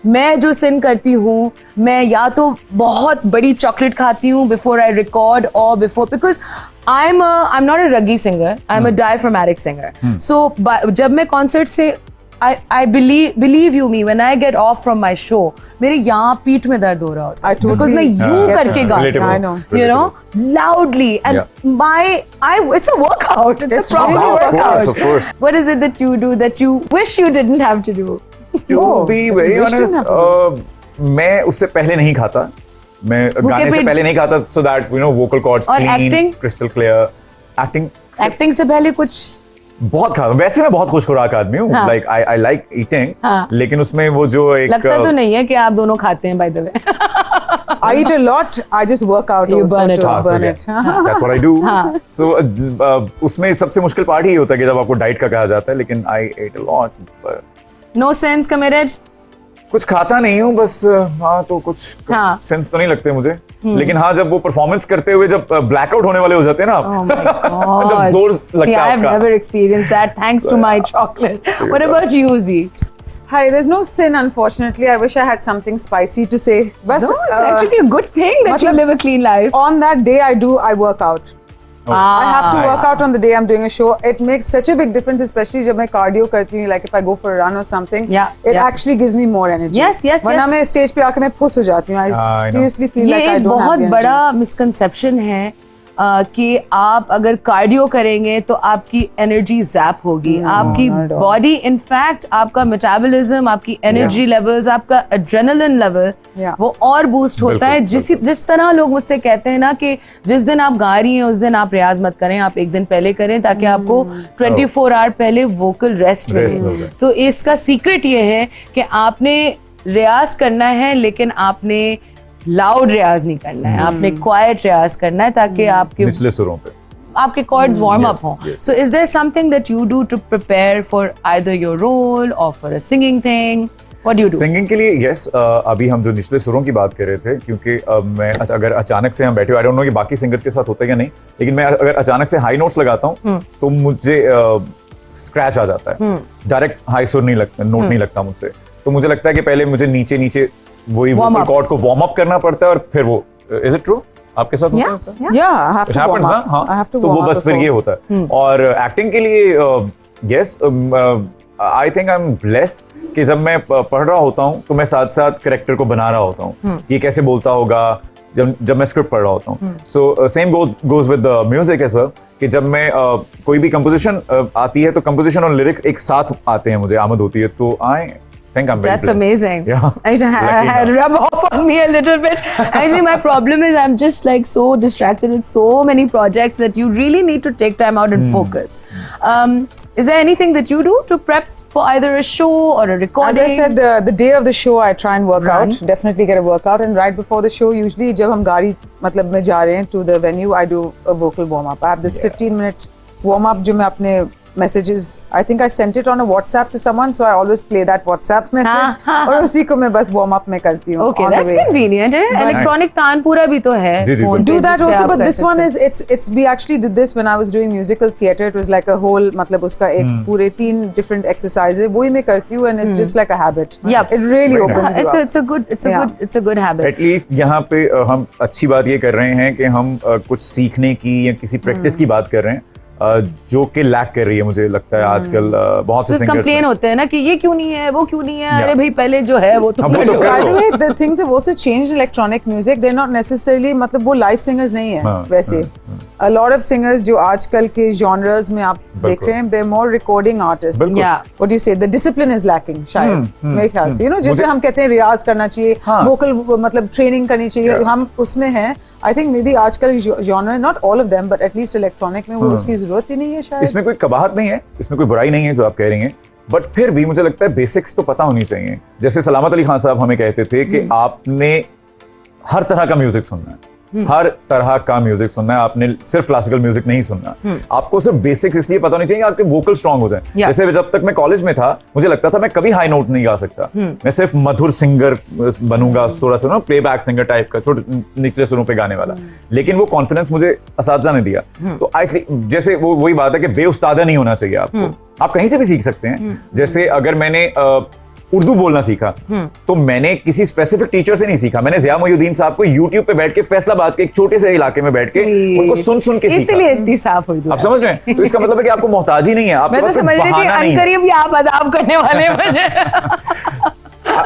मैं जो सिन करती हूँ, मैं या तो बहुत बड़ी चॉकलेट खाती हूँ बिफोर आई रिकॉर्ड और before, because I'm not a raggy singer, I'm a diaphragmatic singer. So जब मैं कॉन्सर्ट से I believe you me, when I get off from my show, मेरे यहाँ पीठ में दर्द हो रहा होता है because मैं यूं करके गाती हूँ, you know, loudly, and it's a workout, it's a proper workout. Of course. What is it that you do that you wish you didn't have to do? To be very honest, मैं उससे पहले नहीं खाता, मैं गाने से पहले नहीं खाता, so that you know vocal cords clean, crystal clear. Acting से पहले कुछ बहुत खाता, वैसे मैं बहुत खुशखुराक आदमी हूँ, like I like eating, लेकिन उसमें वो जो एक लगता तो नहीं है कि आप दोनों खाते हैं, by the way. I eat a lot, I just work out. You also burn it. to burn it. That's what I do. So उसमें सबसे मुश्किल पार्ट ही होता है कि जब आपको डाइट का कहा जाता है, लेकिन I ate a lot. No sense committed. कुछ खाता नहीं हूँ, बस हाँ तो कुछ सेंस तो नहीं लगते मुझे, लेकिन हाँ जब वो परफॉर्मेंस करते हुए जब ब्लैकआउट होने वाले हो जाते हैं ना, जब जोर लगता है आपका. I've never experienced that thanks to my chocolate. What about you, Z? Hi, there's no sin, unfortunately. I wish I had something spicy to say. But no, it's actually a good thing that you live a clean life. On that day I work out. I have to work out on the day I'm doing a show. It makes such a big difference, especially जब मैं cardio करती हूँ, like if I go for a run or something. It actually gives me more energy. Yes. वरना मैं stage पे आके मैं फुस हो जाती हूँ. I seriously feel like I don't have the energy. ये बहुत बड़ा misconception है कि आप अगर कार्डियो करेंगे तो आपकी एनर्जी जैप होगी, आपकी बॉडी, इनफैक्ट आपका मेटाबॉलिज्म, आपकी एनर्जी लेवल्स, आपका एड्रेनलिन लेवल वो और बूस्ट होता है. जिस तरह लोग मुझसे कहते हैं ना कि जिस दिन आप गा रही हैं उस दिन आप रियाज मत करें, आप एक दिन पहले करें ताकि आपको 24 आवर पहले वोकल रेस्ट मिले. तो इसका सीक्रेट ये है कि आपने रियाज करना है, लेकिन आपने लाउड रियाज नहीं करना है, आपने क्वाइट रियाज करना है ताकि आपके निचले सुरों पे आपके कॉर्ड्स वार्म अप हों. So is there something that you do to prepare for either your role और for a singing thing? What do you do? Singing के लिए यस, अभी हम जो निचले सुरों की बात कर रहे थे, क्योंकि मैं अगर अचानक से हम बैठे, आई डोंट नो कि बाकी सिंगर्स के साथ होता है या नहीं, लेकिन मैं अगर अचानक से हाई नोट्स लगाता हूँ तो मुझे स्क्रैच आ जाता है, डायरेक्ट हाई सुर नहीं लगता, नोट नहीं लगता मुझसे. तो मुझे लगता है कि पहले मुझे नीचे नीचे वही वोकल कॉर्ड को वार्म अप करना पड़ता है और फिर वो. Is it true? आपके साथ होता है ऐसा? I have to warm up. I have to तो वो बस फिर ये होता है. और एक्टिंग के लिए yes, I think I am blessed कि जब मैं पढ़ रहा होता हूँ तो मैं साथ साथ कैरेक्टर को बना रहा होता हूँ, ये कैसे बोलता होगा जब मैं स्क्रिप्ट पढ़ रहा होता हूँ. So same goes with the music as well, कि जब मैं कोई भी कंपोजिशन आती है तो कंपोजिशन और लिरिक्स एक साथ आते हैं, मुझे आमद होती है, तो आई think I'm very That's blessed. amazing. Yeah. I need to rub off on me a little bit. Actually, my problem is I'm just like so distracted with so many projects that you really need to take time out and focus. Is there anything that you do to prep for either a show or a recording? As I said, the day of the show I try and work out. Definitely get a workout, and right before the show, usually जब हम गाड़ी मतलब में जा रहे हैं to the venue, I do a vocal warm up. I have this 15-minute warm up जो मैं अपने messages, I think I sent it on a WhatsApp to someone, so I always play that WhatsApp message और उसी को मैं बस warm up में करती हूँ. Okay, that's convenient. Electronic tanpura भी तो है. Do that also, but this one is it's we actually did this when I was doing musical theatre. It was like a whole मतलब उसका एक पूरे 3 different exercises वही मैं करती हूँ, and it's just like a habit. Yeah, it really opens you up. It's a good habit. At least यहाँ पे हम अच्छी बात ये कर रहे हैं कि हम कुछ सीखने की या किसी प्रैक्टिस की बात कर रहे हैं, जो कि लैक कर रही है, मुझे लगता है आजकल बहुत से सिंगर्स कंप्लेन होते हैं ना कि ये क्यों नहीं है, वो क्यों नहीं है. अरे भाई पहले जो है वो तो by the way, the things have also changed in electronic music. They're not necessarily मतलब वो live singers नहीं है वैसे. A lot of singers जो आजकल के genres में आप देख रहे हैं, they're more recording artists. What do you say? The discipline is lacking शायद मेरे ख्याल से. You know, जैसे हम कहते हैं रियाज करना चाहिए, vocal मतलब ट्रेनिंग करनी चाहिए, हम उसमें हैं. I think maybe आजकल genre, not all of them, but at least electronic में वो उसकी जरूरत ही नहीं है शायद. इसमें कोई कबाहत नहीं है, इसमें कोई बुराई नहीं है जो आप कह रही हैं, बट फिर भी मुझे लगता है बेसिक्स तो पता होनी चाहिए. जैसे सलामत अली खान साहब हमें कहते थे कि आपने हर तरह का म्यूजिक सुनना है, हर तरह का म्यूजिक सुनना है, आपने सिर्फ क्लासिकल म्यूजिक नहीं सुनना. आपको सिर्फ बेसिक्स इसलिए पता होनी चाहिए आपके वोकल स्ट्रांग हो जाए. जैसे जब तक मैं कॉलेज में था मुझे लगता था मैं कभी हाई नोट नहीं गा सकता, मैं सिर्फ मधुर सिंगर बनूंगा, थोड़ा सा ना प्लेबैक सिंगर टाइप का, छोटे निचले सुरों पे गाने वाला. लेकिन वो कॉन्फिडेंस मुझे असातिज़ा ने दिया. तो जैसे वो वही बात है कि बेउस्तादा नहीं होना चाहिए आपको, आप कहीं से भी सीख सकते हैं. जैसे अगर मैंने उर्दू बोलना सीखा, तो मैंने किसी स्पेसिफिक टीचर से नहीं सीखा, मैंने ज़िया मोइनुद्दीन साहब को यूट्यूब पे बैठ के फैसलाबाद के एक छोटे से इलाके में बैठ के उनको सुन सुन के सीखा। इसलिए इतनी साफ हुई। आप समझ रहे हैं? तो इसका मतलब है कि आपको मोहताज ही नहीं है, आपके मैं तो पास कोई समझ रही थी बहाना नहीं है। अनकरीब ही आप अदाब करने वाले हैं मुझे।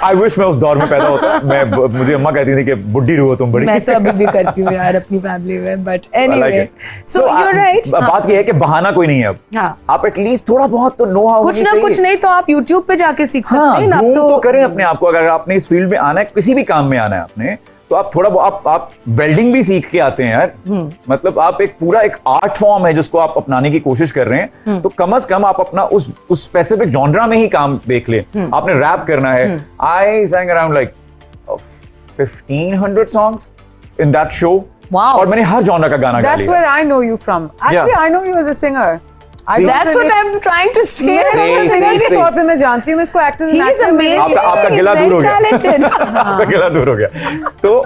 आई विश मैं उस दौर में पैदा होता। मुझे अम्मा कहती थी कि बुड्ढी रूह हो तुम बड़ी। मैं तो अभी भी करती हूँ यार अपनी फैमिली में, but anyway so you are right. बात ये है कि बहाना कोई नहीं है अब। हाँ। आप एटलीस्ट थोड़ा बहुत तो नो हाउ कुछ ना कुछ नहीं तो आप YouTube पे जाके सीख सकते हैं ना। ग्रूम तो करें अपने आप को। अगर आपने इस फील्ड में आना है, किसी भी काम में आना है आपने, तो आप थोड़ा आप वेल्डिंग भी सीख के आते हैं यार। मतलब आप एक पूरा एक आर्ट फॉर्म है जिसको आप अपनाने की कोशिश कर रहे हैं, तो कम से कम आप अपना उस स्पेसिफिक जॉनरा में ही काम देख लें। आपने रैप करना है, आई sang around like 1500 songs in that show। Wow। और मैंने हर जॉनरा का गाना गा That's लिया। where I know you from. Actually, I know you as a singer. I See, don't That's what I'm trying to say. मैं singer के तौर पे मैं जानती हूँ, मैं इसको actors and He is actors में amazing. आपका He's गिला very दूर हो गया। talented. आपका गिला दूर हो गया। तो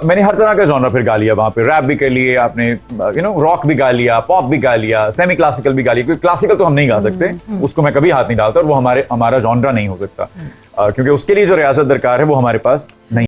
मैंने हर तरह का जॉनरा फिर गा लिया वहां पे। रैप भी कर लिए आपने, रॉक भी गा लिया, पॉप भी गा लिया, सेमी क्लासिकल भी गा लिया। क्योंकि क्लासिकल तो हम नहीं गा सकते, उसको मैं कभी हाथ नहीं डालता, और वो हमारा जॉनरा नहीं हो सकता, क्योंकि उसके लिए जो रियासत दरकार है वो हमारे पास नहीं।